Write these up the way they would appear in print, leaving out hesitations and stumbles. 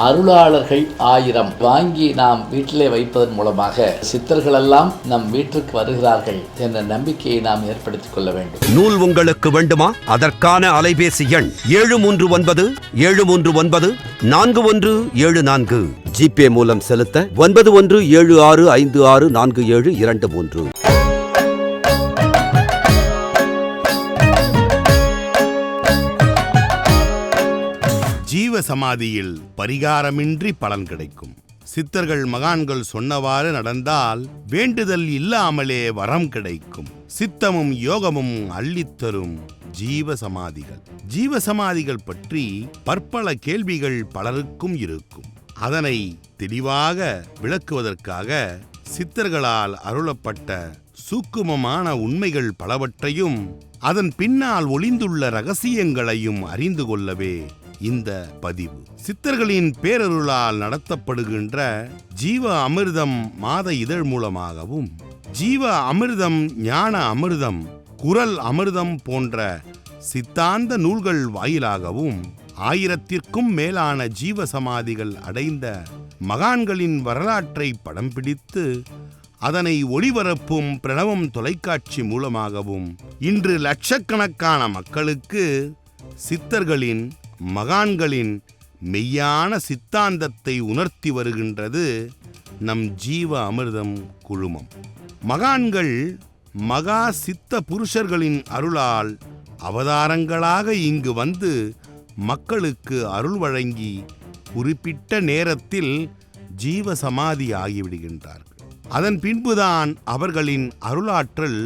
அருளாளர்கள் 1000 வாங்கி நாம் வீட்டிலே வைப்பதன் மூலமாக சித்தர்களெல்லாம் நம் வீட்டிற்கு வருகிறார்கள் என்ற நம்பிக்கையை நாம் ஏற்படுத்திக் கொள்ள வேண்டும். நூல் உங்களுக்கு வேண்டுமா? அதற்கான அலைபேசி எண் 739-739-4174. ஜிபே மூலம் செலுத்த 9176564723. ஜீவசமாதியில் பரிகாரமின்றி பலன் கிடைக்கும். சித்தர்கள் மகான்கள் சொன்னவாறு நடந்தால் வேண்டுதல் இல்லாமலே வரம் கிடைக்கும். சித்தமும் யோகமும் அள்ளித்தரும் ஜீவசமாதிகள். ஜீவசமாதிகள் பற்றி பற்பல கேள்விகள் பலருக்கும் இருக்கும். அதனை தெளிவாக விளக்குவதற்காக சித்தர்களால் அருளப்பட்ட சூக்குமமான உண்மைகள் பலவற்றையும் அதன் பின்னால் ஒளிந்துள்ள ரகசியங்களையும் அறிந்து கொள்ளவே இந்த பதிவு. சித்தர்களின் பேரருளால் நடத்தப்படுகின்ற ஜீவ அமிர்தம் மாத இதழ் மூலமாகவும், ஜீவ அமிர்தம், ஞான அமிர்தம், குரல் அமிர்தம் போன்ற சித்தாந்த நூல்கள் வாயிலாகவும் 1000ற்கும் மேலான ஜீவசமாதிகள் அடைந்த மகான்களின் வரலாற்றை படம் பிடித்து அதனை ஒளிபரப்பும் பிரணவம் தொலைக்காட்சி மூலமாகவும் இன்று லட்சக்கணக்கான மக்களுக்கு சித்தர்களின் மகான்களின் மெய்யான சித்தாந்தத்தை உணர்த்தி வருகின்றது நம் ஜீவ அமிர்தம் குழுமம். மகான்கள் மகா சித்த புருஷர்களின் அருளால் அவதாரங்களாக இங்கு வந்து மக்களுக்கு அருள் வழங்கி குறிப்பிட்ட நேரத்தில் ஜீவ சமாதி ஆகிவிடுகின்றார்கள். அதன் பின்புதான் அவர்களின் அருளாற்றல்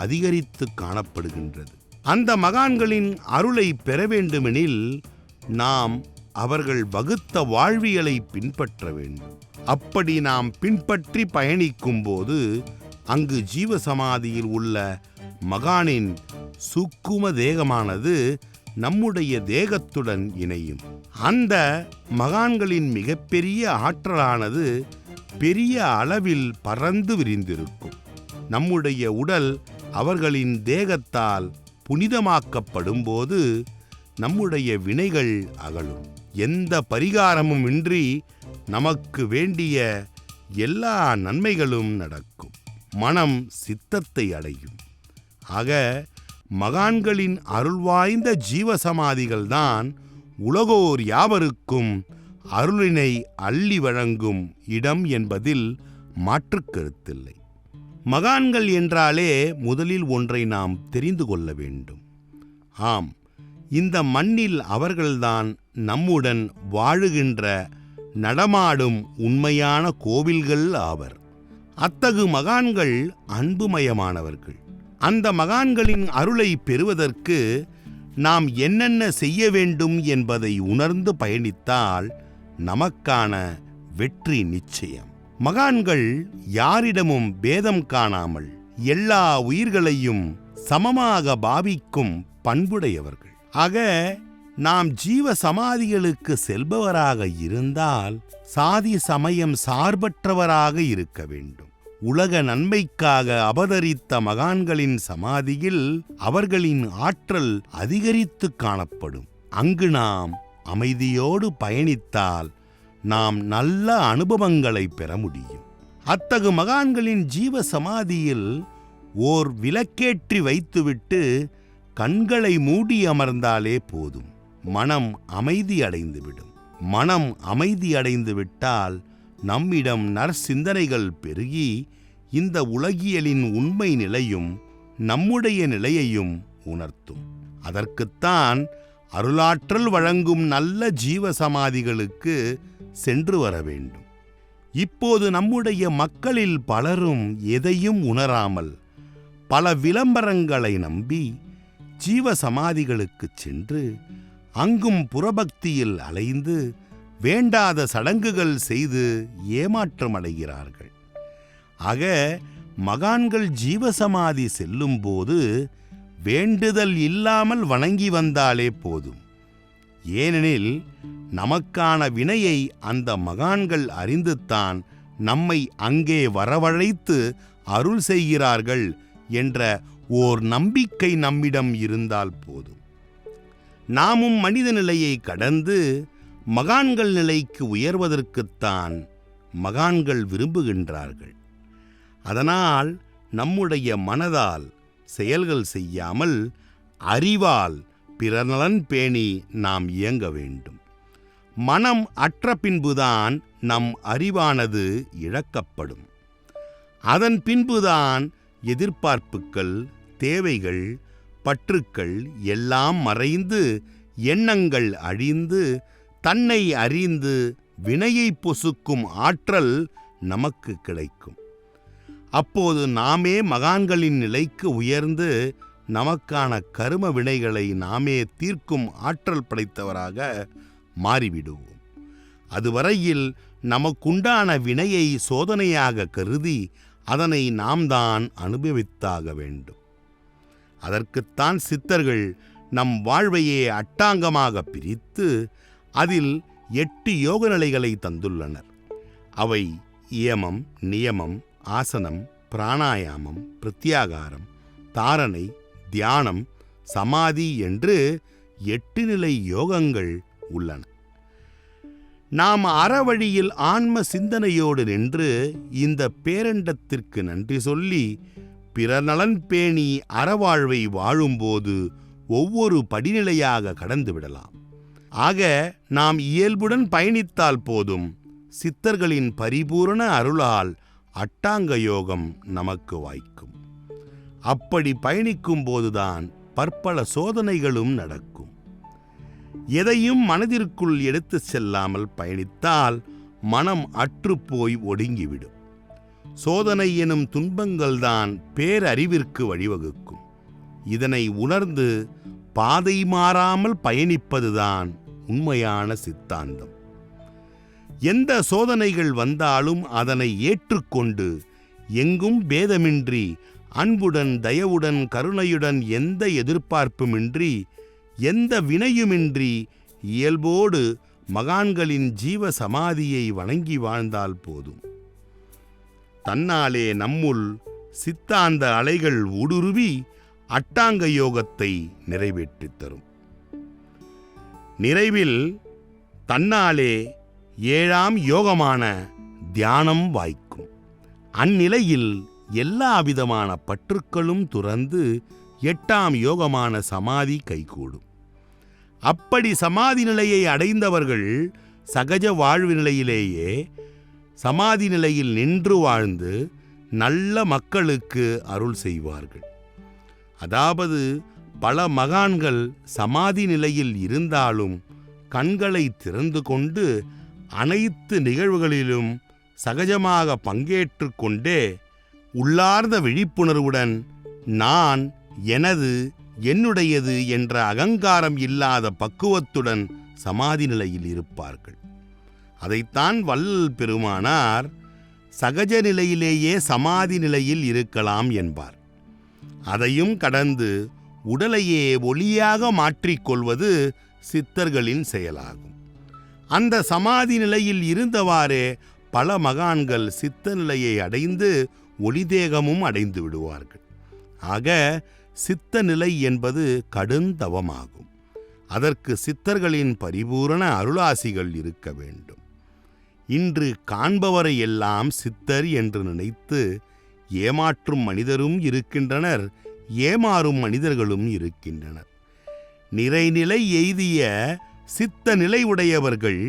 அதிகரித்து காணப்படுகின்றது. அந்த மகான்களின் அருளை பெற வேண்டுமெனில் நாம் அவர்கள் வகுத்த வாழ்வியலை பின்பற்ற வேண்டும். அப்படி நாம் பின்பற்றி பயணிக்கும் போது அங்கு ஜீவசமாதியில் உள்ள மகானின் சூக்கும தேகமானது நம்முடைய தேகத்துடன் இணையும். அந்த மகான்களின் மிகப்பெரிய ஆற்றலானது பெரிய அளவில் பறந்து விரிந்திருக்கும். நம்முடைய உடல் அவர்களின் தேகத்தால் புனிதமாக்கப்படும் போது நம்முடைய வினைகள் அகலும். எந்த பரிகாரமும் இன்றி நமக்கு வேண்டிய எல்லா நன்மைகளும் நடக்கும். மனம் சித்தத்தை அடையும். ஆக மகான்களின் அருள்வாய்ந்த ஜீவசமாதிகள்தான் உலகோர் யாவருக்கும் அருளினை அள்ளி வழங்கும் இடம் என்பதில் மாற்றுக் கருத்தில்லை. மகான்கள் என்றாலே முதலில் ஒன்றை நாம் தெரிந்து கொள்ள வேண்டும். ஆம், இந்த மண்ணில் அவர்கள்தான் நம்முடன் வாழுகின்ற நடமாடும் உண்மையான கோவில்கள் ஆவர். அத்தகு மகான்கள் அன்புமயமானவர்கள். அந்த மகான்களின் அருளை பெறுவதற்கு நாம் என்னென்ன செய்ய வேண்டும் என்பதை உணர்ந்து பயணித்தால் நமக்கான வெற்றி நிச்சயம். மகான்கள் யாரிடமும் பேதம் காணாமல் எல்லா உயிர்களையும் சமமாக பாவிக்கும் பண்புடையவர்கள். ஆக நாம் ஜீவ சமாதிகளுக்கு செல்பவராக இருந்தால் சாதி சமயம் சார்பற்றவராக இருக்க வேண்டும். உலக நன்மைக்காக அவதரித்த மகான்களின் சமாதியில் அவர்களின் ஆற்றல் அதிகரித்து காணப்படும். அங்கு நாம் அமைதியோடு பயணித்தால் நாம் நல்ல அனுபவங்களை பெற முடியும். அத்தகு மகான்களின் ஜீவ சமாதியில் ஓர் விளக்கேற்றி வைத்துவிட்டு கண்களை மூடி அமர்ந்தாலே போதும். மனம் அமைதி அடைந்துவிடும். மனம் அமைதி அடைந்து விட்டால் நம்மிடம் நற்சிந்தனைகள் பெருகி இந்த உலகியலின் உண்மை நிலையும் நம்முடைய நிலையையும் உணர்த்தும். அதற்குத்தான் அருளாற்றல் வழங்கும் நல்ல ஜீவசமாதிகளுக்கு சென்று வர வேண்டும். இப்போது நம்முடைய மக்களில் பலரும் எதையும் உணராமல் பல விளம்பரங்களை நம்பி ஜீவசமாதிகளுக்கு சென்று அங்கும் புறபக்தியில் அலைந்து வேண்டாத சடங்குகள் செய்து ஏமாற்றமடைகிறார்கள். ஆக மகான்கள் ஜீவசமாதி செல்லும் போது வேண்டுதல் இல்லாமல் வணங்கி வந்தாலே போதும். ஏனெனில் நமக்கான வினையை அந்த மகான்கள் அறிந்துத்தான் நம்மை அங்கே வரவழைத்து அருள் செய்கிறார்கள் என்ற ஓர் நம்பிக்கை நம்மிடம் இருந்தால் போதும். நாமும் மனித நிலையை கடந்து மகான்கள் நிலைக்கு உயர்வதற்குத்தான் மகான்கள் விரும்புகின்றார்கள். அதனால் நம்முடைய மனதால் செயல்கள் செய்யாமல் அறிவால் பிறநலன் பேணி நாம் இயங்க வேண்டும். மனம் அற்ற பின்புதான் நம் அறிவானது இழக்கப்படும். அதன் பின்புதான் எதிர்பார்ப்புகள், தேவைகள், பற்றுக்கள் எல்லாம் மறைந்து எண்ணங்கள் அழிந்து தன்னை அறிந்து வினையை பொசுக்கும் ஆற்றல் நமக்கு கிடைக்கும். அப்போது நாமே மகான்களின் நிலைக்கு உயர்ந்து நமக்கான கரும வினைகளை நாமே தீர்க்கும் ஆற்றல் படைத்தவராக மாறிவிடுவோம். அதுவரையில் நமக்குண்டான வினையை சோதனையாக கருதி அதனை நாம் தான் அனுபவித்தாக வேண்டும். அதற்குத்தான் சித்தர்கள் நம் வாழ்வையே அட்டாங்கமாக பிரித்து அதில் 8 யோக நிலைகளை தந்துள்ளனர். அவை இயமம், நியமம், ஆசனம், பிராணாயாமம், பிரத்யாகாரம், தாரணை, தியானம், சமாதி என்று 8 நிலை யோகங்கள் உள்ளன. நாம் அறவழியில் ஆன்ம சிந்தனையோடு நின்று இந்த பேரண்டத்திற்கு நன்றி சொல்லி பிறர் நலன் பேணி அறவாழ்வை வாழும்போது ஒவ்வொரு படிநிலையாக கடந்து விடலாம். ஆக நாம் இயல்புடன் பயணித்தால் போதும். சித்தர்களின் பரிபூரண அருளால் அட்டாங்க யோகம் நமக்கு வாய்க்கும். அப்படி பயணிக்கும் போதுதான் பற்பல சோதனைகளும் நடக்கும். எதையும் மனதிற்குள் எடுத்து செல்லாமல் பயணித்தால் மனம் அற்றுப்போய் ஒடுங்கிவிடும். சோதனை எனும் துன்பங்கள்தான் பேரறிவிற்கு வழிவகுக்கும். இதனை உணர்ந்து பாதை மாறாமல் பயணிப்பதுதான் உண்மையான சித்தாந்தம். எந்த சோதனைகள் வந்தாலும் அதனை ஏற்றுக்கொண்டு எங்கும் பேதமின்றி அன்புடன், தயவுடன், கருணையுடன், எந்த எதிர்பார்ப்புமின்றி, எந்த வினையுமின்றி இயல்போடு மகான்களின் ஜீவ சமாதியை வணங்கி வாழ்ந்தால் போதும். தன்னாலே நம்முள் சித்தாந்த அலைகள் ஊடுருவி அட்டாங்க யோகத்தை நிறைவேற்றித் தரும். நிறைவில் தன்னாலே 7ஆம் யோகமான தியானம் வாய்க்கும். அந்நிலையில் எல்லா விதமான பற்றுக்களும் துறந்து 8ஆம் யோகமான சமாதி கைகூடும். அப்படி சமாதி நிலையை அடைந்தவர்கள் சகஜ வாழ்வு நிலையிலேயே சமாதி நிலையில் நின்று வாழ்ந்து நல்ல மக்களுக்கு அருள் செய்வார்கள். அதாவது பல மகான்கள் சமாதி நிலையில் இருந்தாலும் கண்களை திறந்து கொண்டு அனைத்து நிகழ்வுகளிலும் சகஜமாக பங்கேற்று கொண்டே உள்ளார்ந்த விழிப்புணர்வுடன் நான், எனது, என்னுடையது என்ற அகங்காரம் இல்லாத பக்குவத்துடன் சமாதி நிலையில் இருப்பார்கள். அதைத்தான் வள்ளல் பெருமானார் சகஜ நிலையிலேயே சமாதி நிலையில் இருக்கலாம் என்பார். அதையும் கடந்து உடலையே ஒளியாக மாற்றிக்கொள்வது சித்தர்களின் செயலாகும். அந்த சமாதி நிலையில் இருந்தவாறே பல மகான்கள் சித்த நிலையை அடைந்து ஒளிதேகமும் அடைந்து விடுவார்கள். ஆக சித்த நிலை என்பது கடுந்தவமாகும். அதற்கு சித்தர்களின் பரிபூரண அருளாசிகள் இருக்க வேண்டும். இன்று காண்பவரை எல்லாம் சித்தர் என்று நினைத்து ஏமாற்றும் மனிதரும் இருக்கின்றனர், ஏமாறும் மனிதர்களும் இருக்கின்றனர். நிறைநிலை எய்திய சித்த நிலை உடையவர்கள்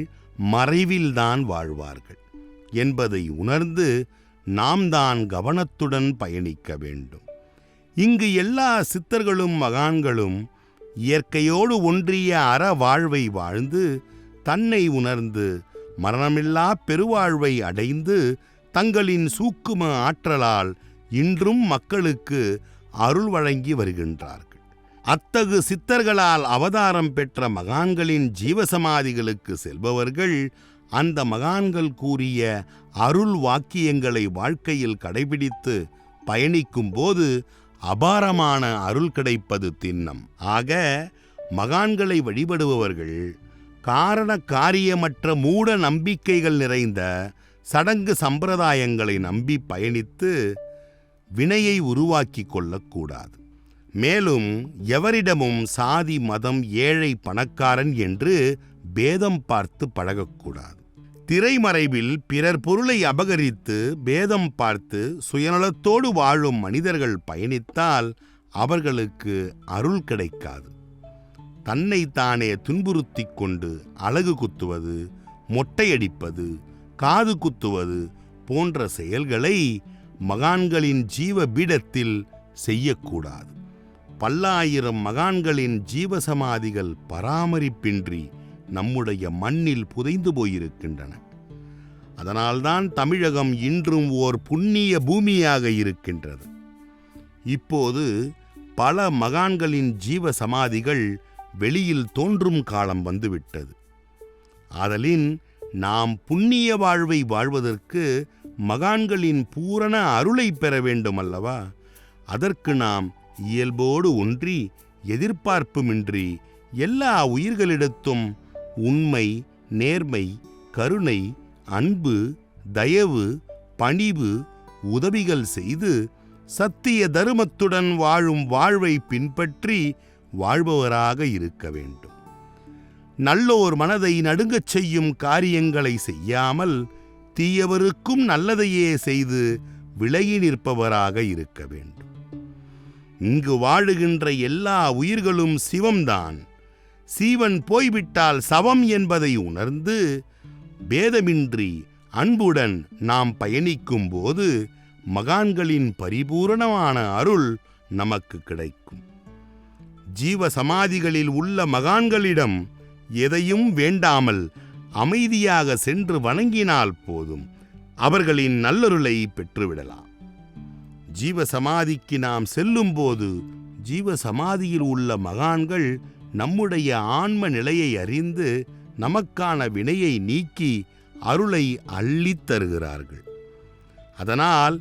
மறைவில்தான் வாழ்வார்கள் என்பதை உணர்ந்து நாம் தான் கவனத்துடன் பயணிக்க வேண்டும். இங்கு எல்லா சித்தர்களும் மகான்களும் இயற்கையோடு ஒன்றிய அற வாழ்வை வாழ்ந்து தன்னை உணர்ந்து மரணமில்லா பெருவாழ்வை அடைந்து தங்களின் சூக்கும ஆற்றலால் இன்றும் மக்களுக்கு அருள் வழங்கி வருகின்றார்கள். அத்தகு சித்தர்களால் அவதாரம் பெற்ற மகான்களின் ஜீவசமாதிகளுக்கு செல்பவர்கள் அந்த மகான்கள் கூறிய அருள் வாக்கியங்களை வாழ்க்கையில் கடைபிடித்து பயணிக்கும் போது அபாரமான அருள் கிடைப்பது திண்ணம். ஆக மகான்களை வழிபடுபவர்கள் காரண காரியமற்ற மூட நம்பிக்கைகள் நிறைந்த சடங்கு சம்பிரதாயங்களை நம்பி பயணித்து வினையை உருவாக்கி கொள்ளக்கூடாது. மேலும் எவரிடமும் சாதி, மதம், ஏழை, பணக்காரன் என்று பேதம் பார்த்து பழகக்கூடாது. திரைமறைவில் பிறர் பொருளை அபகரித்து பேதம் பார்த்து சுயநலத்தோடு வாழும் மனிதர்கள் பயணித்தால் அவர்களுக்கு அருள் கிடைக்காது. தன்னை தானே துன்புறுத்தி கொண்டு அலகு குத்துவது, மொட்டையடிப்பது, காது குத்துவது போன்ற செயல்களை மகான்களின் ஜீவ பீடத்தில் செய்யக்கூடாது. பல்லாயிரம் மகான்களின் ஜீவசமாதிகள் பராமரிப்பின்றி நம்முடைய மண்ணில் புதைந்து போயிருக்கின்றன. அதனால்தான் தமிழகம் இன்றும் ஓர் புண்ணிய பூமியாக இருக்கின்றது. இப்போது பல மகான்களின் ஜீவசமாதிகள் வெளியில் தோன்றும் காலம் வந்துவிட்டது. ஆதலின் நாம் புண்ணிய வாழ்வை வாழ்வதற்கு மகான்களின் பூரண அருளை பெற வேண்டும் அல்லவா? அதற்கு நாம் இயல்போடு ஒன்றி எதிர்பார்ப்புமின்றி எல்லா உயிர்களிடத்தும் உண்மை, நேர்மை, கருணை, அன்பு, தயவு, பணிவு, உதவிகள் செய்து சத்திய தருமத்துடன் வாழும் வாழ்வை பின்பற்றி வாழ்பவராக இருக்க வேண்டும். நல்லோர் மனதை நடுங்கச் செய்யும் காரியங்களை செய்யாமல் தீயவருக்கும் நல்லதையே செய்து விலகி நிற்பவராக இருக்க வேண்டும். இங்கு வாழுகின்ற எல்லா உயிர்களும் சிவம்தான். சீவன் போய்விட்டால் சவம் என்பதை உணர்ந்து பேதமின்றி அன்புடன் நாம் பயணிக்கும் போது மகான்களின் பரிபூரணமான அருள் நமக்கு கிடைக்கும். ஜீவ சமாதிகளில் உள்ள மகான்களிடம் எதையும் வேண்டாமல் அமைதியாக சென்று வணங்கினால் போதும், அவர்களின் நல்லருளை பெற்றுவிடலாம். ஜீவசமாதிக்கு நாம் செல்லும் போது ஜீவசமாதியில் உள்ள மகான்கள் நம்முடைய ஆன்ம நிலையை அறிந்து நமக்கான வினையை நீக்கி அருளை அள்ளித் தருகிறார்கள். அதனால்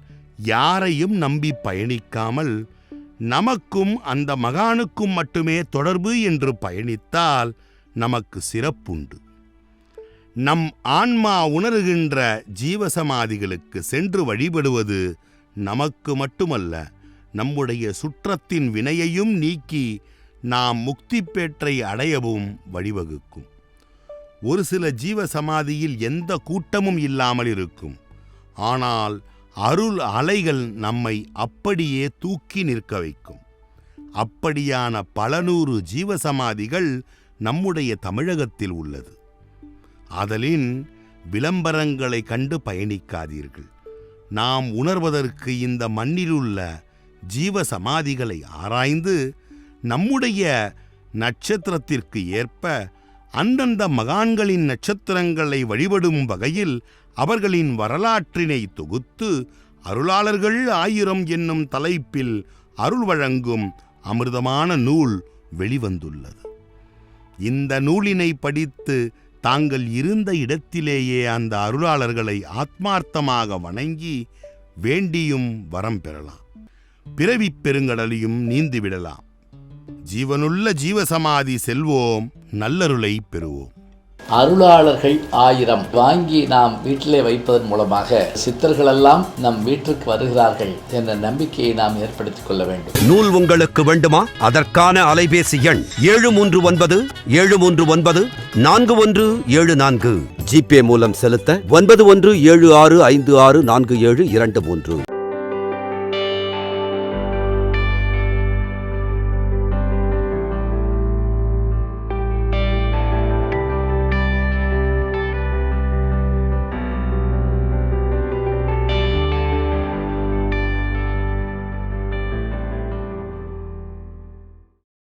யாரையும் நம்பி பயணிக்காமல் நமக்கும் அந்த மகானுக்கும் மட்டுமே தொடர்பு என்று பயணித்தால் நமக்கு சிறப்புண்டு. நம் ஆன்மா உணர்கின்ற ஜீவசமாதிகளுக்கு சென்று வழிபடுவது நமக்கு மட்டுமல்ல, நம்முடைய சுற்றத்தின் வினையையும் நீக்கி நாம் முக்தி பேற்றை அடையவும் வழிவகுக்கும். ஒரு சில ஜீவசமாதியில் எந்த கூட்டமும் இல்லாமல் இருக்கும். ஆனால் அருள் அலைகள் நம்மை அப்படியே தூக்கி நிற்க வைக்கும். அப்படியான பல நூறு ஜீவசமாதிகள் நம்முடைய தமிழகத்தில் உள்ளது. ஆதலின் விளம்பரங்களை கண்டு பயணிக்காதீர்கள். நாம் உணர்வதற்கு இந்த மண்ணிலுள்ள ஜீவசமாதிகளை ஆராய்ந்து நம்முடைய நட்சத்திரத்திற்கு ஏற்ப அந்தந்த மகான்களின் நட்சத்திரங்களை வழிபடும் வகையில் அவர்களின் வரலாற்றினை தொகுத்து அருளாளர்கள் 1000 என்னும் தலைப்பில் அருள் வழங்கும் அமிர்தமான நூல் வெளிவந்துள்ளது. இந்த நூலினை படித்து தாங்கள் இருந்த இடத்திலேயே அந்த அருளாளர்களை ஆத்மார்த்தமாக வணங்கி வேண்டியும் வரம் பெறலாம். பிறவிப் பெருங்கடலையும் நீந்திவிடலாம். ஜீவனுள்ள ஜீவசமாதி செல்வோம், நல்லருளை பெறுவோம். அருளாளர்கள் 1000 வாங்கி நாம் வீட்டிலே வைப்பதன் மூலமாக சித்தர்களெல்லாம் நம் வீட்டிற்கு வருகிறார்கள் என்ற நம்பிக்கையை நாம் ஏற்படுத்திக் கொள்ள வேண்டும். நூல் உங்களுக்கு வேண்டுமா? அதற்கான அலைபேசி எண் 739-739-4174. ஜிபே மூலம் செலுத்த 9176564723.